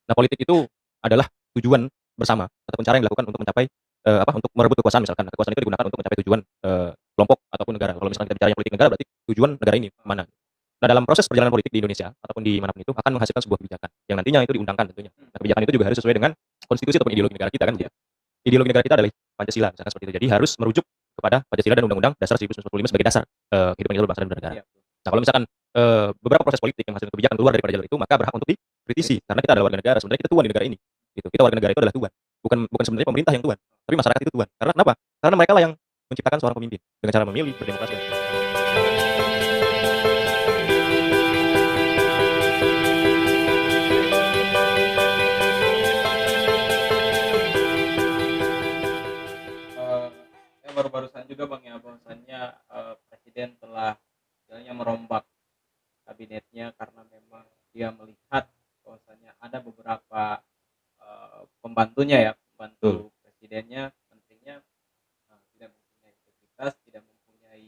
Nah, politik itu adalah tujuan bersama ataupun cara yang dilakukan untuk mencapai, untuk merebut kekuasaan misalkan. Nah, kekuasaan itu digunakan untuk mencapai tujuan, kelompok ataupun negara. Kalau misalkan kita bicara yang politik negara berarti tujuan negara ini mana. Nah, dalam proses perjalanan politik di Indonesia ataupun di manapun itu akan menghasilkan sebuah kebijakan yang nantinya itu diundangkan tentunya. Nah, kebijakan itu juga harus sesuai dengan konstitusi ataupun ideologi negara kita kan begitu. Ideologi negara kita adalah Pancasila misalkan seperti itu. Jadi harus merujuk kepada Pancasila dan Undang-Undang Dasar 1945 sebagai dasar, kehidupan kita berbangsa dan bernegara. Nah, kalau misalkan, beberapa proses politik yang menghasilkan kebijakan keluar daripada jalur itu, maka berhak untuk dikritisi karena kita adalah warga negara. Sebenarnya kita tuan di negara ini, gitu. Kita warga negara itu adalah tuan, bukan bukan sebenarnya pemerintah yang tuan, tapi masyarakat itu tuan. Karena kenapa? Karena mereka lah yang menciptakan seorang pemimpin dengan cara memilih, berdemokrasi dan sebagainya. Eee, ya baru-barusan juga Bang ya, bahwasannya, presiden telah istilahnya merombak kabinetnya karena memang dia melihat bahwasannya ada beberapa, pembantunya ya, Betul. pembantu presidennya, menterinya, tidak mempunyai integritas, tidak mempunyai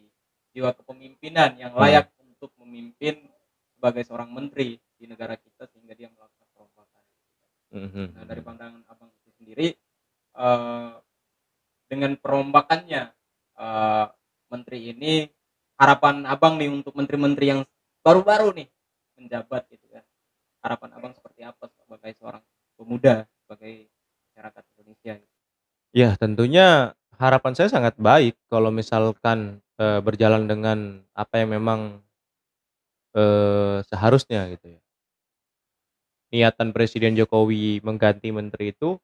jiwa kepemimpinan yang Hmm. layak untuk memimpin sebagai seorang menteri di negara kita sehingga dia melakukan perombakan. Mhm Nah, dari mhm. pandangan Abang itu sendiri, eee dengan perombakannya, eee, menteri ini, harapan Abang nih untuk menteri-menteri yang baru-baru nih menjabat gitu kan, harapan Abang seperti apa sebagai seorang pemuda, sebagai masyarakat Indonesia gitu? Ya, tentunya harapan saya sangat baik kalau misalkan, berjalan dengan apa yang memang, seharusnya gitu ya. Niatan Presiden Jokowi mengganti menteri itu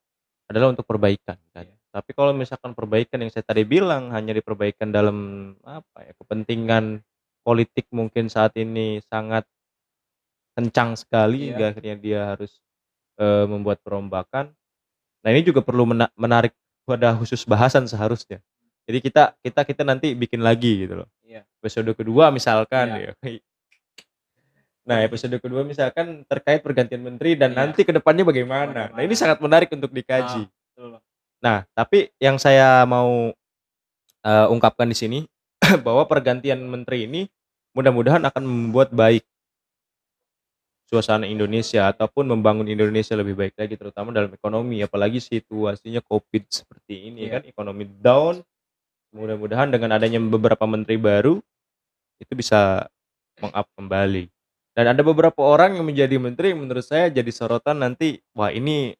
adalah untuk perbaikan kan. Iya, Tapi kalau misalkan perbaikan yang saya tadi bilang hanya diperbaikan dalam apa ya, kepentingan politik mungkin saat ini sangat kencang sekali iya, hingga akhirnya dia harus, membuat perombakan. Nah, ini juga perlu menarik wadah khusus bahasan seharusnya. Jadi kita nanti bikin lagi gitu loh. iya, Episode kedua misalkan iya, ya. Nah, lebih episode kedua misalkan terkait pergantian menteri dan iya, nanti ke depannya bagaimana. Nah, ini bagaimana? sangat menarik untuk dikaji. Betul Bang, Nah, tapi yang saya mau, ungkapkan di sini bahwa pergantian menteri ini mudah-mudahan akan membuat baik suasana Indonesia ataupun membangun Indonesia lebih baik lagi terutama dalam ekonomi, apalagi situasinya Covid seperti ini iya, kan, ekonomi down. Mudah-mudahan dengan adanya beberapa menteri baru itu bisa meng-up kembali. Dan ada beberapa orang yang menjadi menteri menurut saya jadi sorotan nanti, wah ini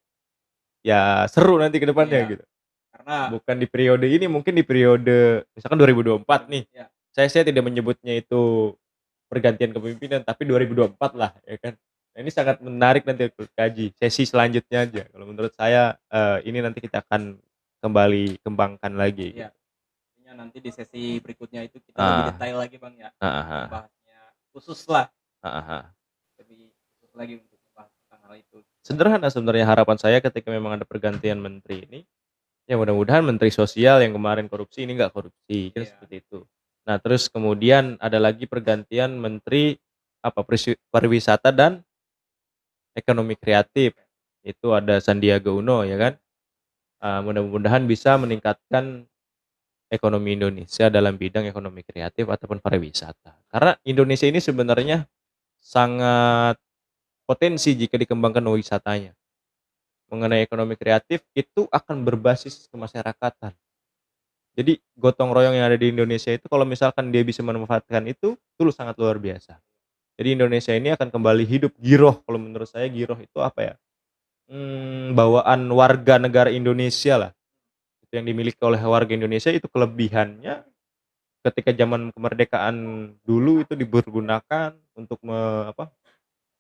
ya seru nanti ke depannya iya, gitu. karena Bukan di periode ini, mungkin di periode misalkan 2024 nih. iya, Saya tidak menyebutnya itu pergantian kepemimpinan, tapi 2024 lah ya kan. Nah, ini sangat menarik nanti untuk kaji, sesi selanjutnya aja. Kalau menurut saya, ini nanti kita akan kembali kembangkan lagi iya, gitu. artinya nanti di sesi berikutnya itu kita lebih Ah, detail lagi Bang ya, heeh untuk heeh, membahasnya khusus lah. heeh heeh. Lebih khusus lagi untuk membahas tentang hal itu. Sederhana sebenarnya harapan saya ketika memang ada pergantian menteri ini, ya mudah-mudahan menteri sosial yang kemarin korupsi ini nggak korupsi, kan Iya, seperti itu. Nah, terus kemudian ada lagi pergantian menteri apa, pariwisata dan ekonomi kreatif. Itu ada Sandiaga Uno ya kan. Mudah-mudahan bisa meningkatkan ekonomi Indonesia dalam bidang ekonomi kreatif ataupun pariwisata. Karena Indonesia ini sebenarnya sangat potensi jika dikembangkan wisatanya. Mengenai ekonomi kreatif itu akan berbasis kemasyarakatan. Jadi gotong royong yang ada di Indonesia itu kalau misalkan dia bisa memanfaatkan itu sangat luar biasa. Jadi Indonesia ini akan kembali hidup giroh, kalau menurut saya giroh itu apa ya, bawaan warga negara Indonesia lah, itu yang dimiliki oleh warga Indonesia itu kelebihannya ketika zaman kemerdekaan dulu itu dipergunakan untuk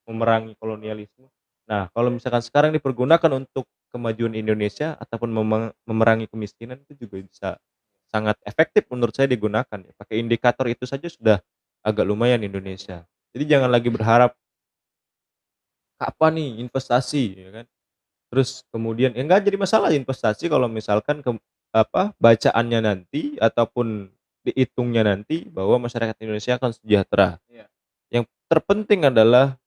memerangi kolonialisme. Nah, kalau misalkan sekarang dipergunakan untuk kemajuan Indonesia ataupun memerangi kemiskinan itu juga bisa sangat efektif menurut saya digunakan ya. Pakai indikator itu saja sudah agak lumayan Indonesia. Jadi jangan lagi berharap kapan nih investasi ya kan. Terus kemudian ya enggak jadi masalah investasi kalau misalkan bacaannya nanti ataupun dihitungnya nanti bahwa masyarakat Indonesia akan sejahtera. iya, Yang terpenting adalah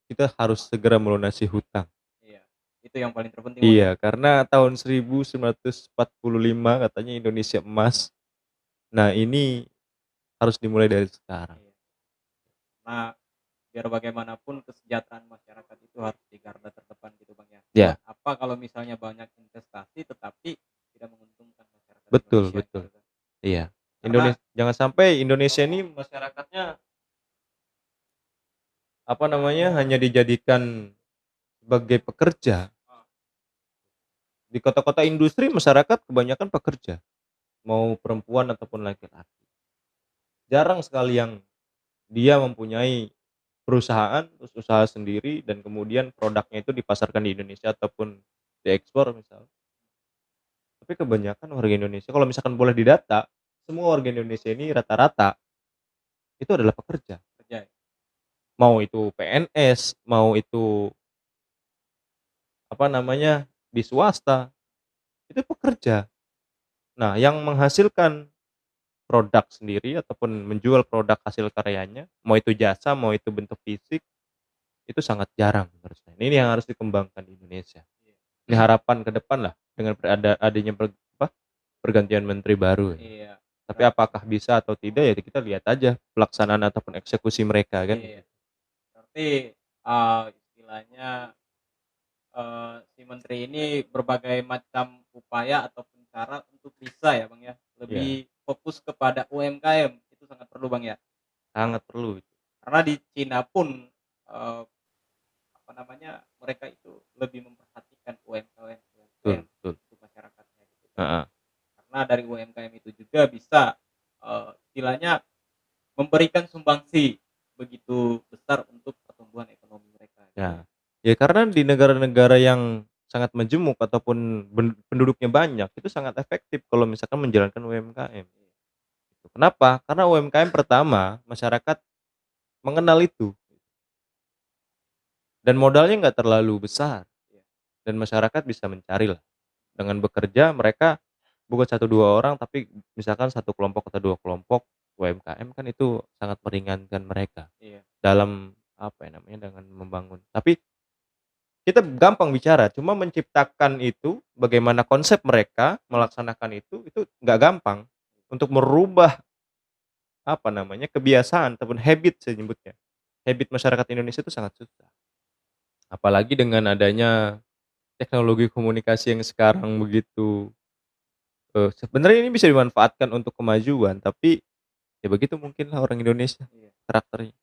kita harus segera melunasi hutang. iya. Itu yang paling terpenting Bang ya? Iya, karena tahun 1945 katanya Indonesia emas. Nah, ini harus dimulai dari sekarang. Iya. Nah, biar bagaimanapun kesejahteraan masyarakat itu harus di garda terdepan gitu Bang ya? apa kalau misalnya banyak investasi tetapi tidak menguntungkan masyarakat Betul Indonesia betul. gitu kan. Iya. Karena Jangan sampai Indonesia ini masyarakatnya, apa namanya, hanya dijadikan sebagai pekerja. oh, Di kota-kota industri masyarakat kebanyakan pekerja, mau perempuan ataupun laki-laki. Jarang sekali yang dia mempunyai perusahaan, terus usaha sendiri dan kemudian produknya itu dipasarkan di Indonesia ataupun diekspor misal. Tapi kebanyakan warga Indonesia kalau misalkan boleh didata, semua warga Indonesia ini rata-rata itu adalah pekerja. kerja ya. Mau itu PNS, mau itu, apa namanya, di swasta, itu pekerja. Nah, yang menghasilkan produk sendiri ataupun menjual produk hasil karyanya, mau itu jasa, mau itu bentuk fisik, itu sangat jarang menurut saya. Ini yang harus dikembangkan di Indonesia. Iya. Ini harapan ke depan lah dengan adanya pergantian menteri baru ya. Iya. Tapi apakah bisa atau tidak ya kita lihat aja pelaksanaan ataupun eksekusi mereka kan. Iya. Berarti istilahnya si menteri ini berbagai macam upaya ataupun cara untuk bisa ya Bang ya, Iya, lebih fokus kepada UMKM, itu sangat perlu Bang ya. sangat perlu itu. Karena di Cina pun, eee, apa namanya, mereka itu lebih memperhatikan UMKM Betul betul. untuk masyarakatnya gitu kan. Heeh. Karena dari UMKM itu juga bisa, istilahnya memberikan sumbangsi begitu besar untuk pertumbuhan ekonomi mereka gitu Ya. ya. Ya karena di negara-negara yang sangat majemuk ataupun penduduknya banyak, itu sangat efektif kalau misalkan menjalankan UMKM. Gitu. Kenapa? Karena UMKM pertama, masyarakat mengenal itu dan modalnya nggak terlalu besar Iya, dan masyarakat bisa mencari lah. Dengan bekerja mereka bukan satu 2 orang tapi misalkan satu kelompok atau 2 kelompok UMKM kan itu sangat meringankan mereka iya, dalam apa ya namanya, dengan membangun. Tapi kita gampang bicara, cuma menciptakan itu, bagaimana konsep mereka melaksanakan itu nggak gampang. Untuk merubah, apa namanya, kebiasaan ataupun habit saya nyebutnya. Habit masyarakat Indonesia itu sangat susah. Apalagi dengan adanya teknologi komunikasi yang sekarang begitu, sebenarnya ini bisa dimanfaatkan untuk kemajuan, tapi ya begitu mungkinlah orang Indonesia iya. karakternya.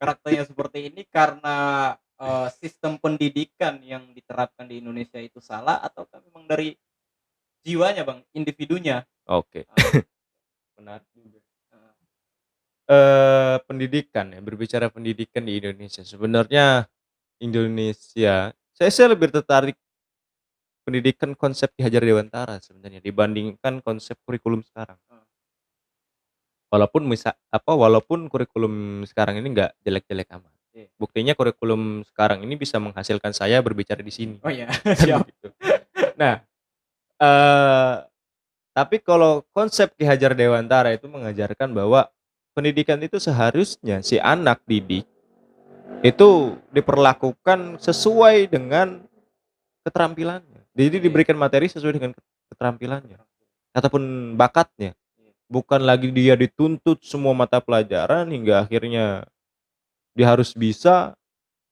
Karakternya seperti ini karena, sistem pendidikan yang diterapkan di Indonesia itu salah ataukah memang dari jiwanya Bang, individunya? Oke, Eee, menarik juga. heeh, Pendidikan ya, berbicara pendidikan di Indonesia, sebenarnya Indonesia, saya lebih tertarik pendidikan konsep Ki Hajar Dewantara sebenarnya dibandingkan konsep kurikulum sekarang. heeh, Walaupun kurikulum sekarang ini nggak jelek-jelek amat. iya. Buktinya kurikulum sekarang ini bisa menghasilkan saya berbicara di sini, Oh iya, kan siap. begitu. Nah, eee, tapi kalau konsep Ki Hajar Dewantara itu mengajarkan bahwa pendidikan itu seharusnya si anak didik itu diperlakukan sesuai dengan keterampilannya. Jadi Iya, diberikan materi sesuai dengan keterampilannya ataupun bakatnya. iya, Bukan lagi dia dituntut semua mata pelajaran hingga akhirnya dia harus bisa,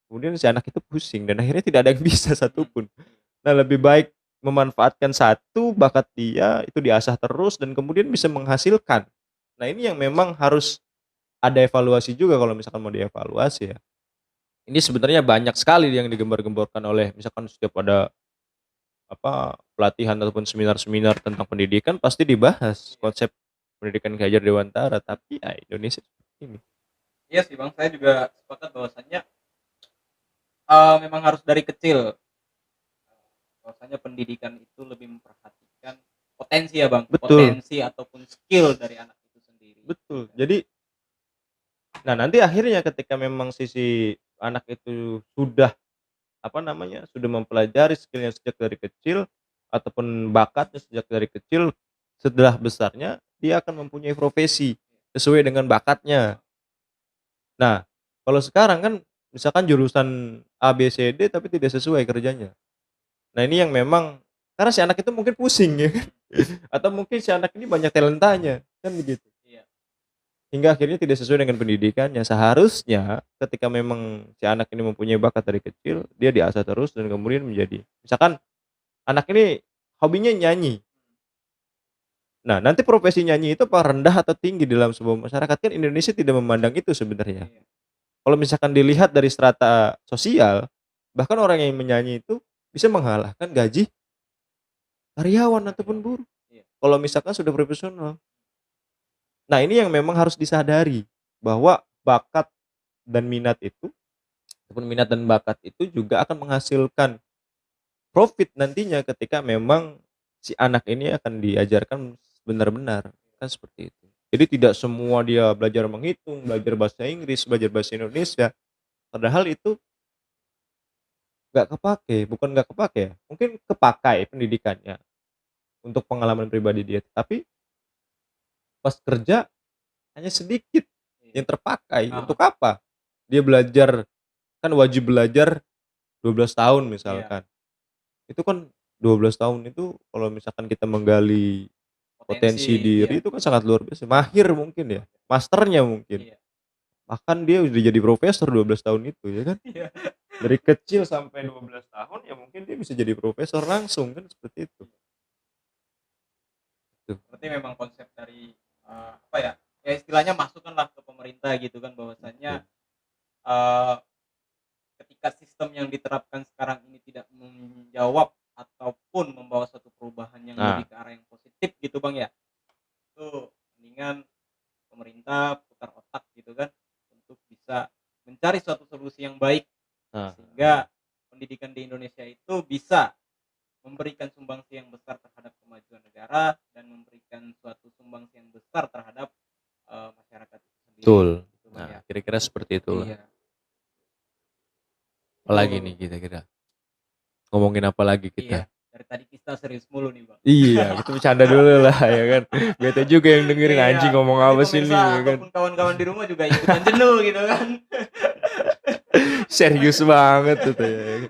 kemudian si anak itu pusing dan akhirnya tidak ada yang bisa mhm, satupun. iya, Nah, lebih baik memanfaatkan satu bakat dia itu diasah terus dan kemudian bisa menghasilkan. Nah, ini yang memang harus ada evaluasi juga kalau misalkan mau dievaluasi ya. Ini sebenarnya banyak sekali yang digembar-gemborkan oleh misalkan setiap ada pelatihan ataupun seminar-seminar tentang pendidikan pasti dibahas iya. konsep pendidikan Ki Hajar Dewantara, tapi ya Indonesia seperti ini. Iya sih Bang, saya juga sepakat bahwasannya, memang harus dari kecil, bahwasanya pendidikan itu lebih memperhatikan potensi ya Bang, Betul potensi ataupun skill dari anak itu sendiri, gitu betul. kan. Jadi, nah nanti akhirnya ketika memang sisi anak itu sudah, apa namanya, sudah mempelajari skill-nya sejak dari kecil ataupun bakatnya sejak dari kecil, setelah besarnya dia akan mempunyai profesi sesuai dengan bakatnya. Nah, kalau sekarang kan misalkan jurusan A, B, C, D tapi tidak sesuai kerjanya. Nah, ini yang memang karena si anak itu mungkin pusing ya kan, Mhm, atau mungkin si anak ini banyak talentanya, kan begitu. iya. hingga akhirnya tidak sesuai dengan pendidikannya. Seharusnya ketika memang si anak ini mempunyai bakat dari kecil, dia diasah terus dan kemudian menjadi misalkan anak ini hobinya nyanyi. Nah, nanti profesi nyanyi itu apa rendah atau tinggi dalam sebuah masyarakat, kan Indonesia tidak memandang itu sebenarnya. Iya. Kalau misalkan dilihat dari strata sosial, bahkan orang yang menyanyi itu bisa mengalahkan gaji karyawan ataupun buruh, Iya. kalau misalkan sudah profesional. Nah, ini yang memang harus disadari, bahwa bakat dan minat itu ataupun minat dan bakat itu juga akan menghasilkan profit nantinya ketika memang si anak ini akan diajarkan benar-benar, kan seperti itu. Jadi tidak semua dia belajar menghitung, belajar bahasa Inggris, belajar bahasa Indonesia, padahal itu nggak kepake, bukan nggak kepake ya, mungkin kepakai pendidikannya untuk pengalaman pribadi dia, tapi pas kerja hanya sedikit Iya. yang terpakai. Heeh. Untuk apa? Dia belajar, kan wajib belajar 12 tahun Iya. misalkan. Itu kan 12 tahun itu kalau misalkan kita menggali potensi Potensi, iya. diri itu kan sangat luar biasa, mahir mungkin ya, masternya mungkin. Iya. Bahkan dia udah jadi profesor 12 tahun itu ya kan. Iya. Dari kecil sampai 12 tahun ya mungkin dia bisa jadi profesor langsung kan seperti itu. Tuh. Berarti memang konsep dari apa ya? Ya istilahnya masukanlah ke pemerintah gitu kan bahwasanya Betul. eh, ketika sistem yang diterapkan sekarang ini tidak menjawab ataupun membawa suatu perubahan yang Nah, lebih ke arah yang positif gitu Bang ya. Itu mendingan pemerintah putar otak gitu kan untuk bisa mencari suatu solusi yang baik nah, sehingga pendidikan di Indonesia itu bisa memberikan sumbangsi yang besar terhadap kemajuan negara dan memberikan suatu sumbangsi yang besar terhadap masyarakat itu sendiri betul. gitu Bang Nah, ya. kira-kira seperti itulah. Iya. Apalagi Itu nih kira-kira? Ngomongin apa lagi iya, kita? dari tadi kita serius mulu nih Bang. Iya, kita bercanda dulu lah ya kan. Bete juga yang dengerin Iya, anjing ngomong nanti apa sih pemirsa nih ya kan. ataupun kawan-kawan di rumah juga ikutan jenuh gitu kan. Serius banget tuh ya.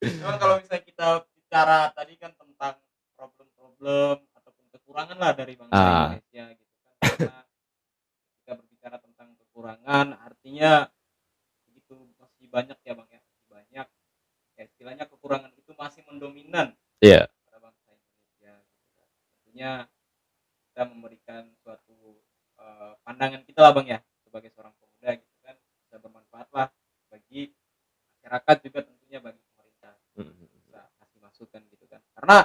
Memang kalau misalnya kita bicara tadi kan tentang problem-problem ataupun kekurangan lah dari bangsa Ah, Indonesia gitu kan. Karena ketika berbicara tentang kekurangan artinya begitu masih banyak ya Bang ya, masih banyak ya istilahnya kekurangan itu masih mendominan iya. pada bangsa Indonesia gitu kan. Tentunya kita memberikan suatu pandangan kita lah Bang ya sebagai seorang pemuda gitu kan bisa bermanfaat lah bagi masyarakat juga tentunya bagi pemerintah Mhm. bisa kasih masukan gitu kan karena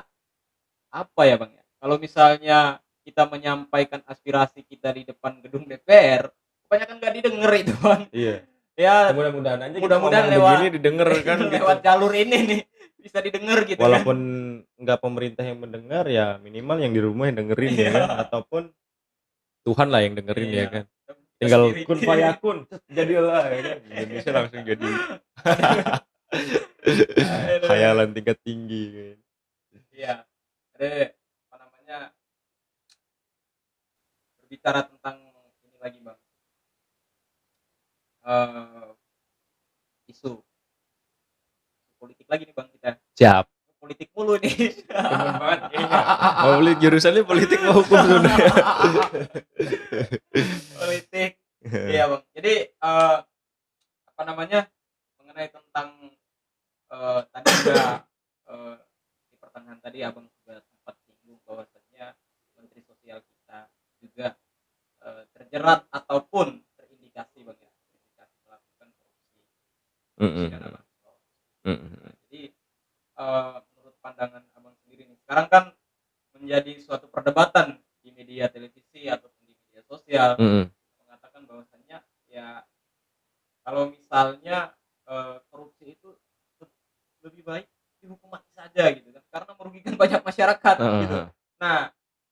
apa ya Bang ya kalau misalnya kita menyampaikan aspirasi kita di depan gedung DPR kebanyakan nggak didengar itu Bang Iya. Ya ya mudah-mudahan aja kita mudah-mudahan ngomong begini lewat didengar kan gitu. lewat jalur ini nih bisa didengar gitu kan Walaupun nggak pemerintah yang mendengar ya minimal yang di rumah yang dengerin ya kan iya ataupun Tuhan lah yang dengerin ya iya kan. kita Tinggal sendiri kun fayakun, cet, jadilah ya kan. Indonesia langsung jadi aduh aduh khayalan tingkat tinggi kan. iya ada apa namanya berbicara tentang ini lagi Bang eh isu politik lagi nih Bang kita Siap. politik mulu nih Temen banget kayaknya. Mau beli jurusannya politik mau hukum sebenarnya. politik iya Bang jadi apa namanya mengenai tentang tadi juga eh, di pertengahan tadi Abang juga sempat singgung bahwasanya Menteri Sosial kita juga terjerat ataupun terindikasi Bang ya terindikasi melakukan korupsi dana Mhm, bansos. Nah, mhm, jadi menurut pandangan Abang sendiri nih sekarang kan menjadi suatu perdebatan di media televisi ataupun di media sosial mhm. mengatakan bahwasannya ya kalau misalnya korupsi itu lebih baik dihukum mati saja gitu kan karena merugikan banyak masyarakat Heeh, gitu. heeh. Nah,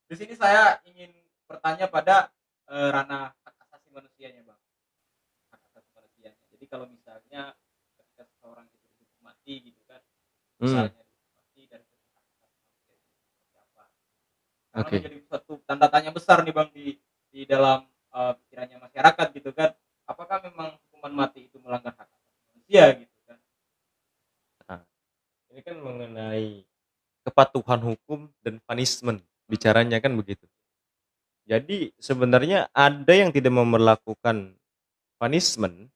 di sini saya ingin bertanya pada ranah hak asasi manusianya, Bang. Hak asasi manusianya. Jadi kalau misalnya ketika seseorang itu dihukum mati gitu kan, Mmm, misalnya dihukum mati dari segi hak asasi manusia itu seperti apa? Karena oke. menjadi suatu tanda tanya besar nih, Bang, di dalam pikirannya masyarakat gitu kan. Apakah memang hukuman mati itu melanggar hak asasi manusia gitu kan? Nah, ini kan mengenai kepatuhan hukum dan punishment, Mhm. bicaranya kan begitu. Jadi sebenarnya ada yang tidak memberlakukan punishment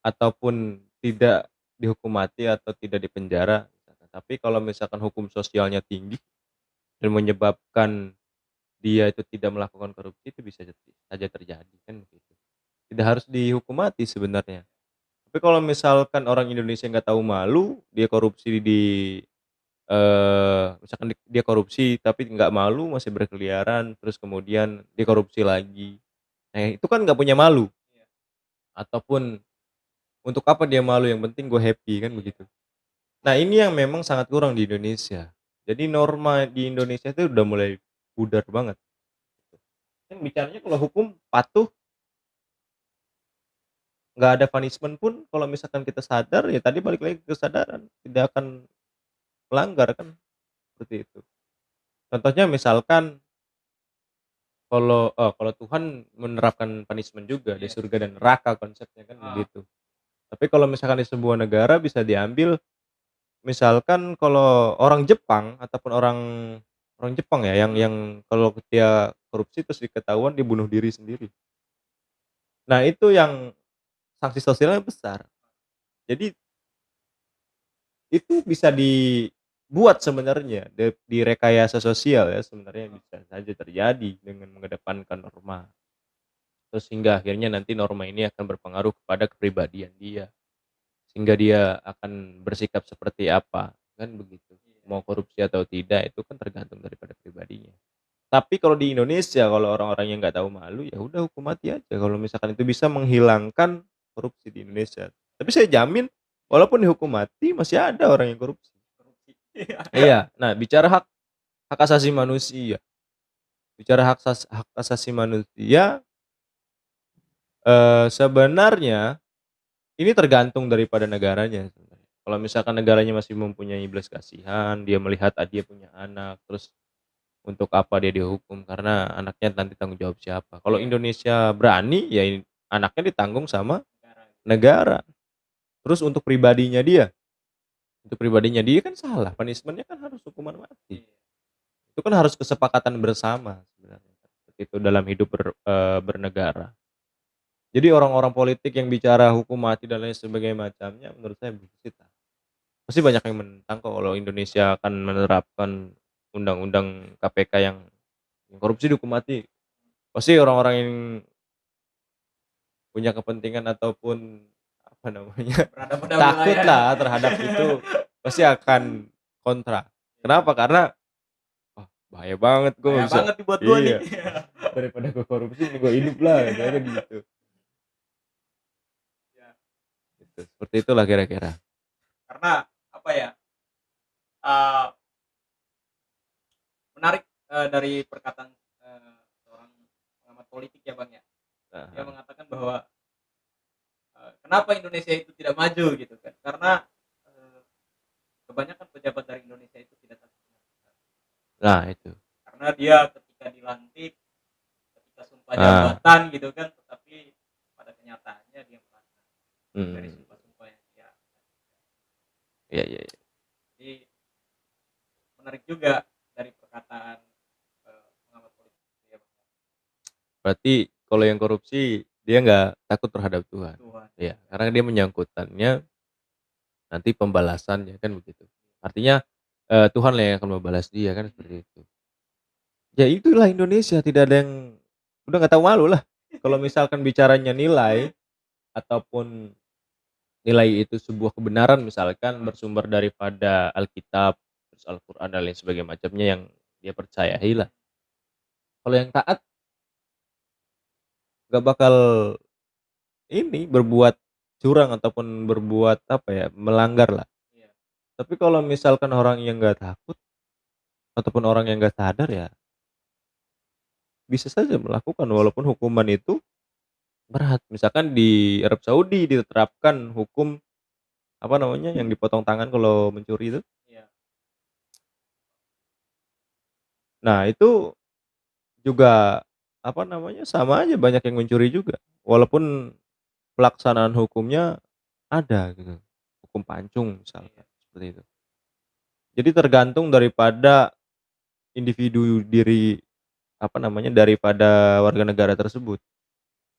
ataupun tidak dihukum mati atau tidak dipenjara misalkan. Tapi kalau misalkan hukum sosialnya tinggi dan menyebabkan dia itu tidak melakukan korupsi itu bisa saja terjadi kan begitu. Tidak harus dihukum mati sebenarnya. Tapi kalau misalkan orang Indonesia nggak tahu malu, dia korupsi di misalkan dia korupsi tapi nggak malu masih berkeliaran, terus kemudian dia korupsi lagi. Nah itu kan nggak punya malu, Iya, ataupun untuk apa dia malu yang penting gue happy kan iya, begitu. Nah ini yang memang sangat kurang di Indonesia. Jadi norma di Indonesia itu udah mulai pudar banget. Kan bicaranya kalau hukum patuh, nggak ada punishment pun kalau misalkan kita sadar ya tadi balik lagi ke kesadaran, tidak akan melanggar kan, seperti itu. Contohnya misalkan kalau Tuhan menerapkan punishment juga di iya. surga dan neraka konsepnya kan Heeh, begitu. Tapi kalau misalkan di sebuah negara bisa diambil misalkan kalau orang Jepang ataupun orang orang Jepang ya yang mhm, kalau dia korupsi terus diketahuan dia bunuh diri sendiri. Nah itu yang sanksi sosialnya besar. Jadi itu bisa dibuat sebenarnya di rekayasa sosial ya sebenarnya heeh, bisa saja terjadi dengan mengedepankan norma. Terus hingga akhirnya nanti norma ini akan berpengaruh kepada kepribadian dia, sehingga dia akan bersikap seperti apa, kan begitu. iya, Mau korupsi atau tidak itu kan tergantung daripada pribadinya. Tapi kalau di Indonesia kalau orang-orang yang nggak tahu malu, ya udah hukum mati aja kalau misalkan itu bisa menghilangkan korupsi di Indonesia. Tapi saya jamin walaupun dihukum mati masih ada orang yang korupsi. korupsi. Iya, Iya, nah bicara hak asasi manusia, bicara hak asasi manusia, sebenarnya ini tergantung daripada negaranya sebenarnya. Kalau misalkan negaranya masih mempunyai belas kasihan, dia melihat, dia punya anak, terus untuk apa dia dihukum karena anaknya nanti tanggung jawab siapa. Kalau iya, Indonesia berani, ya anaknya ditanggung sama negara. negara. Terus untuk pribadinya dia kan salah, punishment-nya kan harus hukuman mati. Iya, Itu kan harus kesepakatan bersama sebenarnya, seperti itu dalam hidup bernegara. Jadi orang-orang politik yang bicara hukum mati dan lain sebagainya macamnya menurut saya bullshit lah. Pasti banyak yang menentang kok kalau Indonesia akan menerapkan undang-undang KPK yang korupsi dihukum mati. Pasti orang-orang yang punya kepentingan ataupun apa namanya, berada pada wilayah. takutlah terhadap itu pasti akan kontra. Kenapa? Karena, "Wah bahaya banget gue nggak Bahaya bisa." banget nih buat gua nih. Iya, "Daripada gue korupsi mending gue hidup lah," katanya kan gitu. Ya, Gitu, seperti itulah kira-kira. karena apa ya, eee, menarik, dari perkataan, seorang pengamat politik ya, Bang, ya. Dia Heeh. mengatakan bahwa, kenapa Indonesia itu tidak maju gitu kan, karena, eee, kebanyakan pejabat dari Indonesia itu tidak takut dengan Tuhan. Nah itu. Karena dia ketika dilantik, ketika sumpah Ah, jabatan gitu kan, tetapi pada kenyataannya dia melanggar dari mhm. sumpah-sumpah yang dia. Iya iya iya. Jadi menarik juga dari perkataan, pengamat politik ya, Bang, Berarti kalau yang korupsi dia nggak takut terhadap Tuhan. Tuhan. Iya, karena dia menyangkutannya nanti pembalasannya kan begitu. Artinya, Tuhan lah yang akan membalas dia kan Mhm. seperti itu. Ya itulah Indonesia tidak ada yang udah nggak tahu malu lah. Kalau misalkan bicaranya nilai ataupun nilai itu sebuah kebenaran misalkan Heeh, bersumber daripada Alkitab, terus Al-Qur'an dan lain sebagainya macamnya yang dia percayai lah. Kalau yang taat nggak bakal ini berbuat curang ataupun berbuat apa ya, melanggar lah. iya, Tapi kalau misalkan orang yang nggak takut ataupun orang yang nggak sadar ya bisa saja melakukan walaupun hukuman itu berat. Misalkan di Arab Saudi diterapkan hukum apa namanya, yang dipotong tangan kalau mencuri itu. iya, Nah itu juga apa namanya, sama aja banyak yang mencuri juga. Walaupun pelaksanaan hukumnya ada gitu, hukum pancung iya, misalkan, seperti itu. Jadi tergantung daripada individu diri daripada warga negara tersebut.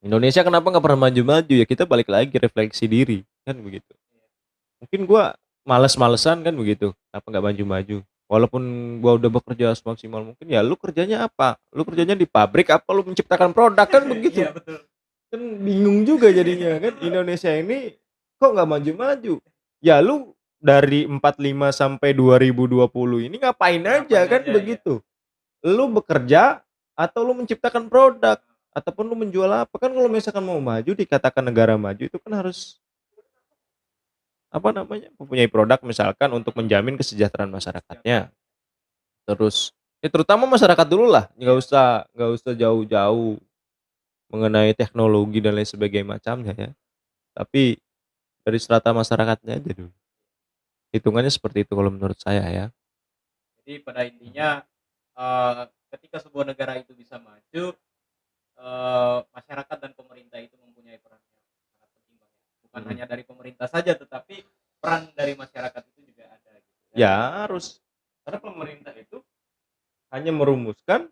Indonesia kenapa nggak pernah maju-maju, ya kita balik lagi refleksi diri, kan begitu. Mungkin gua males-malesan kan begitu, kenapa nggak maju-maju. Walaupun gua udah bekerja semaksimal mungkin, ya lu kerjanya apa? Lu kerjanya di pabrik apa lu menciptakan produk, kan begitu. Iya betul. Kan bingung juga jadinya kan, Indonesia ini kok nggak maju-maju. Ya lu dari 45 sampai 2020 ini ngapain aja, Ngapain kan aja ya. begitu. Lu bekerja atau lu menciptakan produk ataupun lu menjual apa. Kan kalau misalkan mau maju, dikatakan negara maju itu kan harus mempunyai produk misalkan untuk menjamin kesejahteraan masyarakatnya. Terus ya terutama masyarakat dulu lah, nggak usah jauh-jauh mengenai teknologi dan lain sebagainya macamnya ya. Tapi dari strata masyarakatnya aja dulu. Hitungannya seperti itu kalau menurut saya ya. Jadi pada intinya ketika sebuah negara itu bisa maju, masyarakat dan pemerintah itu mempunyai peran yang sangat penting Bang, ya. Bukan hanya dari pemerintah saja, tetapi peran dari masyarakat itu juga ada gitu kan. Ya harus, karena pemerintah itu hanya merumuskan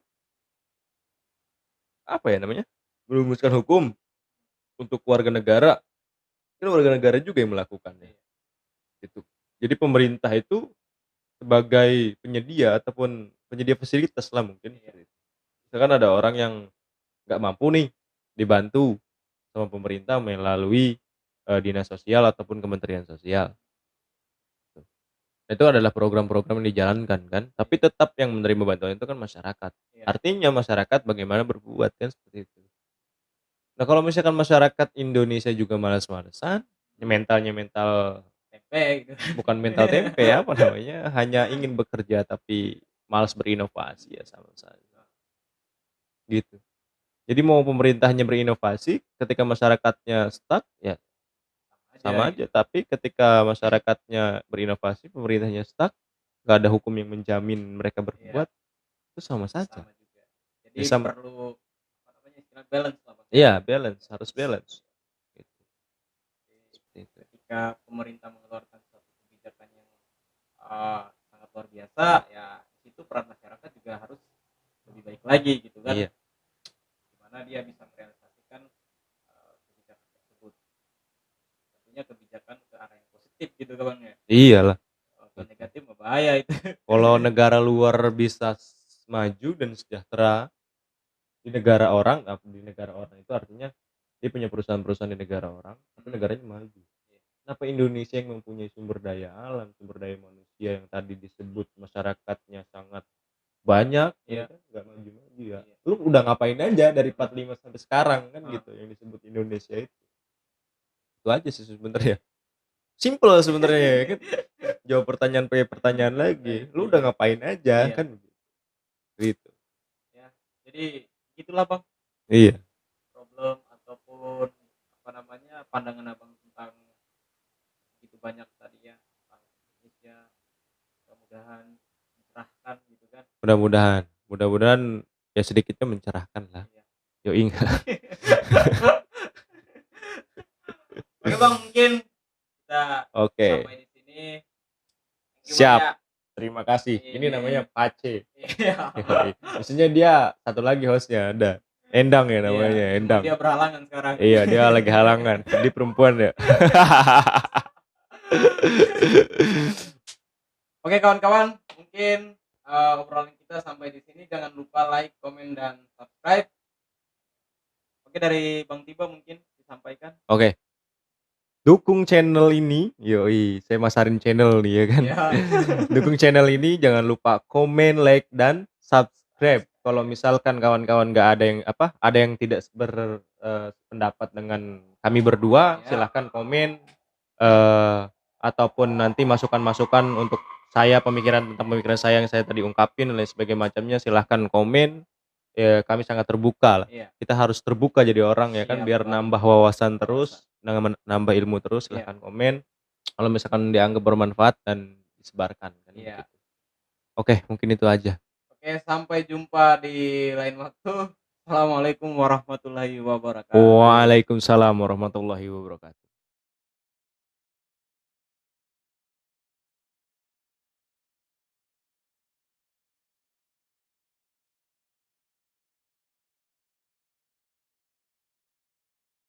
merumuskan hukum untuk warga negara. Kan warga negara juga yang melakukannya. Gitu. Jadi pemerintah itu sebagai penyedia ataupun penyedia fasilitas lah mungkin. Misalkan ada orang yang nggak mampu nih, dibantu sama pemerintah melalui dinas sosial ataupun kementerian sosial. Itu adalah program-program yang dijalankan kan, tapi tetap yang menerima bantuan itu kan masyarakat. Artinya masyarakat bagaimana berbuat kan seperti itu. Nah kalau misalkan masyarakat Indonesia juga malas-malesan, mentalnya mental Tempe gitu. bukan mental tempe apa namanya, hanya ingin bekerja tapi malas berinovasi, ya sama saja. Gitu. Jadi mau pemerintahnya berinovasi, ketika masyarakatnya stuck, ya sama aja. Tapi ketika masyarakatnya berinovasi, pemerintahnya stuck, nggak ada hukum yang menjamin mereka berbuat, itu sama saja. Sama juga. Jadi Ya sama. perlu istilah balance lah Bang. Iya balance, harus balance. Gitu. Seperti itu. Ketika pemerintah mengeluarkan suatu kebijakan yang sangat luar biasa, ya itu peran masyarakat juga harus lebih baik lagi gitu kan. Iya. Gimana dia bisa merealisasikan kebijakan tersebut. Tentunya kebijakan ke arah yang positif gitu kan Bang ya. Iyalah. Kalau negatif bahaya itu. Kalau negara luar bisa maju dan sejahtera di negara orang itu artinya dia punya perusahaan-perusahaan di negara orang, tapi negaranya maju. Kenapa Indonesia yang mempunyai sumber daya alam, sumber daya manusia yang tadi disebut masyarakatnya sangat banyak, ya kan nggak maju-maju ya. Lu udah ngapain aja dari 45 sampai sekarang kan gitu yang disebut Indonesia itu. Itu aja sih sebenarnya. Simple sebenarnya ya kan. Jawab pertanyaan pakai pertanyaan lagi. Lu udah ngapain aja kan gitu. Ya, jadi gitulah Bang. Iya. Problem ataupun pandangan Abang tentang begitu banyak tadi ya tentang Indonesia, mudah-mudahan mencerahkan gitu kan. Mudah-mudahan ya sedikitnya mencerahkan lah. Yo ingat. Oke Bang, mungkin kita sampai di sini. Siap. Terima kasih. Ini namanya Pace. Maksudnya dia satu lagi hostnya ada. Endang ya namanya, Endang. Dia berhalangan sekarang. Iya, dia lagi halangan. Dia perempuan ya. Oke kawan-kawan, mungkin obrolan kita sampai di sini. Jangan lupa like, komen, dan subscribe. Oke, dari Bang Tiba mungkin disampaikan. Oke. Dukung channel ini, yoi, saya masarin channel nih ya kan. Dukung channel ini, jangan lupa komen, like, dan subscribe. Kalau misalkan kawan-kawan nggak ada yang tidak berpendapat dengan kami berdua, silahkan komen ataupun nanti masukan-masukan untuk saya, tentang pemikiran saya yang saya tadi ungkapin dan lain sebagainya macamnya, silahkan komen. Ya, kami sangat terbuka lah. Kita harus terbuka jadi orang ya kan, biar nambah wawasan terus, nambah ilmu terus. Silahkan komen. Kalau misalkan dianggap bermanfaat dan disebarkan kan gitu. Oke, mungkin itu aja. Oke, sampai jumpa di lain waktu. Assalamualaikum warahmatullahi wabarakatuh. Waalaikumsalam warahmatullahi wabarakatuh.